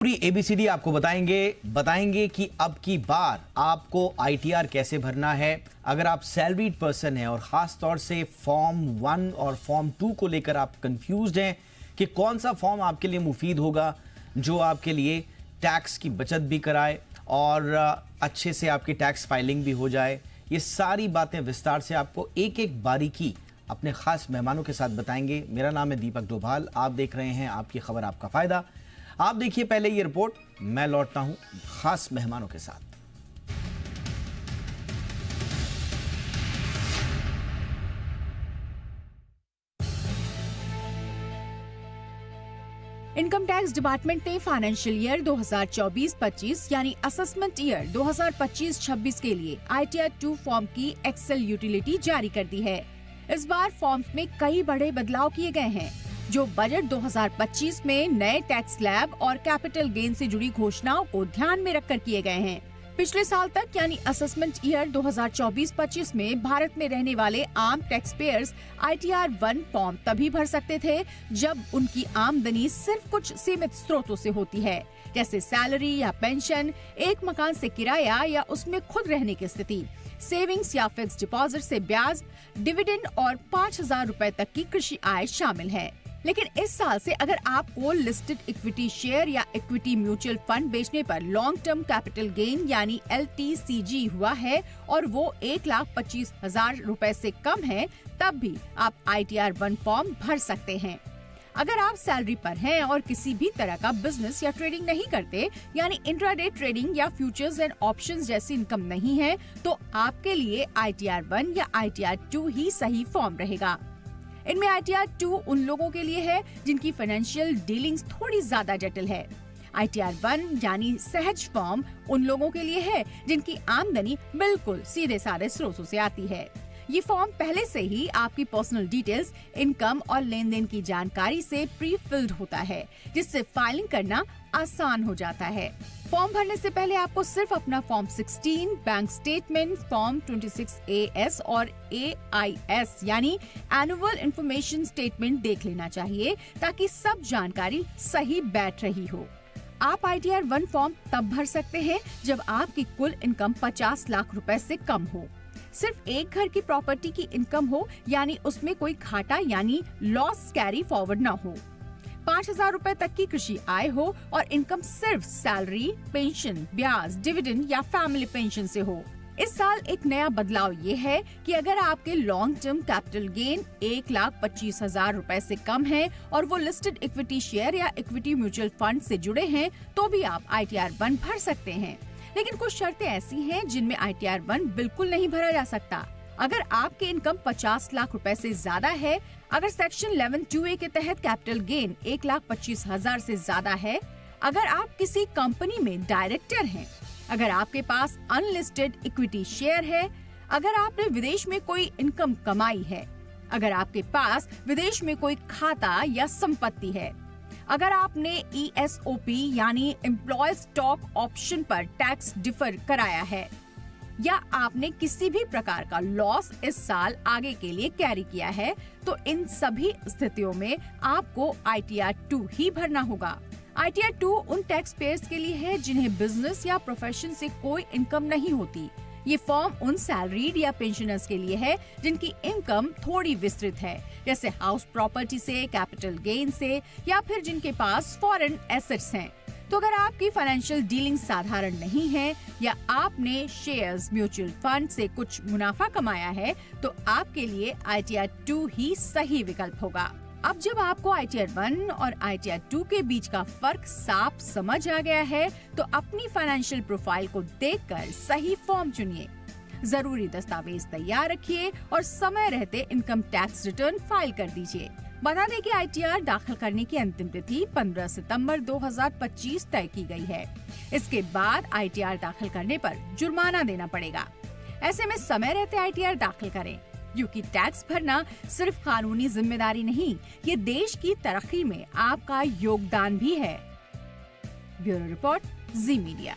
पूरी एबीसीडी आपको बताएंगे कि अब की बार आपको आईटीआर कैसे भरना है। अगर आप सैलरीड पर्सन हैं और खास तौर से फॉर्म 1 और फॉर्म 2 को लेकर आप कंफ्यूज्ड हैं कि कौन सा फॉर्म आपके लिए मुफीद होगा, जो आपके लिए टैक्स की बचत भी कराए और अच्छे से आपकी टैक्स फाइलिंग भी हो जाए, ये सारी बातें विस्तार से आपको एक एक बारीकी अपने खास मेहमानों के साथ बताएंगे। मेरा नाम है दीपक डोभाल, आप देख रहे हैं आपकी खबर आपका फायदा। आप देखिए पहले ये रिपोर्ट, मैं लौटता हूं खास मेहमानों के साथ। इनकम टैक्स डिपार्टमेंट ने फाइनेंशियल ईयर 2024-25 यानी असेसमेंट ईयर 2025-26 के लिए आईटीआर 2 फॉर्म की एक्सेल यूटिलिटी जारी कर दी है। इस बार फॉर्म्स में कई बड़े बदलाव किए गए हैं, जो बजट 2025 में नए टैक्स स्लैब और कैपिटल गेन से जुड़ी घोषणाओं को ध्यान में रखकर किए गए हैं। पिछले साल तक यानी असेसमेंट ईयर 2024-25 में भारत में रहने वाले आम टैक्स पेयर्स आईटीआर 1 फॉर्म तभी भर सकते थे जब उनकी आमदनी सिर्फ कुछ सीमित स्रोतों से होती है, जैसे सैलरी या पेंशन, एक मकान से किराया या उसमें खुद रहने की स्थिति, सेविंग्स या फिक्स डिपॉजिट से ब्याज, डिविडेंड और 5,000 रुपए तक की कृषि आय शामिल है। लेकिन इस साल से अगर आपको लिस्टेड इक्विटी शेयर या इक्विटी म्यूचुअल फंड बेचने पर लॉन्ग टर्म कैपिटल गेन यानी LTCG हुआ है और वो 1,25,000 रुपए से कम है, तब भी आप आईटीआर 1 फॉर्म भर सकते हैं। अगर आप सैलरी पर हैं और किसी भी तरह का बिजनेस या ट्रेडिंग नहीं करते, यानी इंट्राडे ट्रेडिंग या फ्यूचर्स एंड ऑप्शंस जैसी इनकम नहीं है, तो आपके लिए आईटीआर 1 या आईटीआर 2 ही सही फॉर्म रहेगा। इनमें आईटीआर 2 उन लोगों के लिए है जिनकी फाइनेंशियल डीलिंग्स थोड़ी ज्यादा जटिल है। आईटीआर 1 यानी सहज फॉर्म उन लोगों के लिए है जिनकी आमदनी बिल्कुल सीधे साधे स्रोतों से आती है। ये फॉर्म पहले से ही आपकी पर्सनल डिटेल्स, इनकम और लेन देन की जानकारी से प्री फिल्ड होता है, जिससे फाइलिंग करना आसान हो जाता है। फॉर्म भरने से पहले आपको सिर्फ अपना form 16, bank statement, form 26AS और AIS यानी एनुअल इंफॉर्मेशन स्टेटमेंट देख लेना चाहिए, ताकि सब जानकारी सही बैठ रही हो। आप आईटीआर 1 फॉर्म तब भर सकते हैं जब आपकी कुल इनकम 50 लाख रुपए से कम हो, सिर्फ एक घर की प्रॉपर्टी की इनकम हो यानी उसमें कोई घाटा यानी लॉस कैरी फॉरवर्ड न हो, 5,000 रुपए तक की कृषि आय हो और इनकम सिर्फ सैलरी, पेंशन, ब्याज, डिविडेंड या फैमिली पेंशन से हो। इस साल एक नया बदलाव ये है कि अगर आपके लॉन्ग टर्म कैपिटल गेन 1,25,000 रुपए से कम है और वो लिस्टेड इक्विटी शेयर या इक्विटी म्यूचुअल फंड से जुड़े हैं, तो भी आप आईटीआर 1 भर सकते हैं। लेकिन कुछ शर्तें ऐसी हैं जिनमें आईटीआर 1 बिल्कुल नहीं भरा जा सकता। अगर आपकी इनकम 50 लाख रुपए से ज्यादा है, अगर सेक्शन 11(2)(a) के तहत कैपिटल गेन 1,25,000 से ज्यादा है, अगर आप किसी कंपनी में डायरेक्टर हैं, अगर आपके पास अनलिस्टेड इक्विटी शेयर है, अगर आपने विदेश में कोई इनकम कमाई है, अगर आपके पास विदेश में कोई खाता या संपत्ति है, अगर आपने ESOP यानी एम्प्लॉय स्टॉक ऑप्शन पर टैक्स डिफर कराया है, या आपने किसी भी प्रकार का लॉस इस साल आगे के लिए कैरी किया है, तो इन सभी स्थितियों में आपको आईटीआर 2 ही भरना होगा। आईटीआर 2 उन टैक्स पेयर्स के लिए है जिन्हें बिजनेस या प्रोफेशन से कोई इनकम नहीं होती। ये फॉर्म उन सैलरीड या पेंशनर्स के लिए है जिनकी इनकम थोड़ी विस्तृत है, जैसे हाउस प्रॉपर्टी से, कैपिटल गेन से, या फिर जिनके पास फॉरेन एसेट्स हैं। तो अगर आपकी फाइनेंशियल डीलिंग साधारण नहीं है या आपने शेयर्स, म्यूचुअल फंड से कुछ मुनाफा कमाया है, तो आपके लिए आईटीआर 2 ही सही विकल्प होगा। अब जब आपको आईटीआर 1 और आईटीआर 2 के बीच का फर्क साफ समझ आ गया है, तो अपनी फाइनेंशियल प्रोफाइल को देखकर सही फॉर्म चुनिए। जरूरी दस्तावेज तैयार रखिए और समय रहते इनकम टैक्स रिटर्न फाइल कर दीजिए। बता दें कि आईटीआर दाखिल करने की अंतिम तिथि 15 सितंबर 2025 तय की गई है। इसके बाद आईटीआर दाखिल करने पर जुर्माना देना पड़ेगा। ऐसे में समय रहते आईटीआर दाखिल करें, क्योंकि टैक्स भरना सिर्फ कानूनी जिम्मेदारी नहीं, ये देश की तरक्की में आपका योगदान भी है। ब्यूरो रिपोर्ट, जी मीडिया।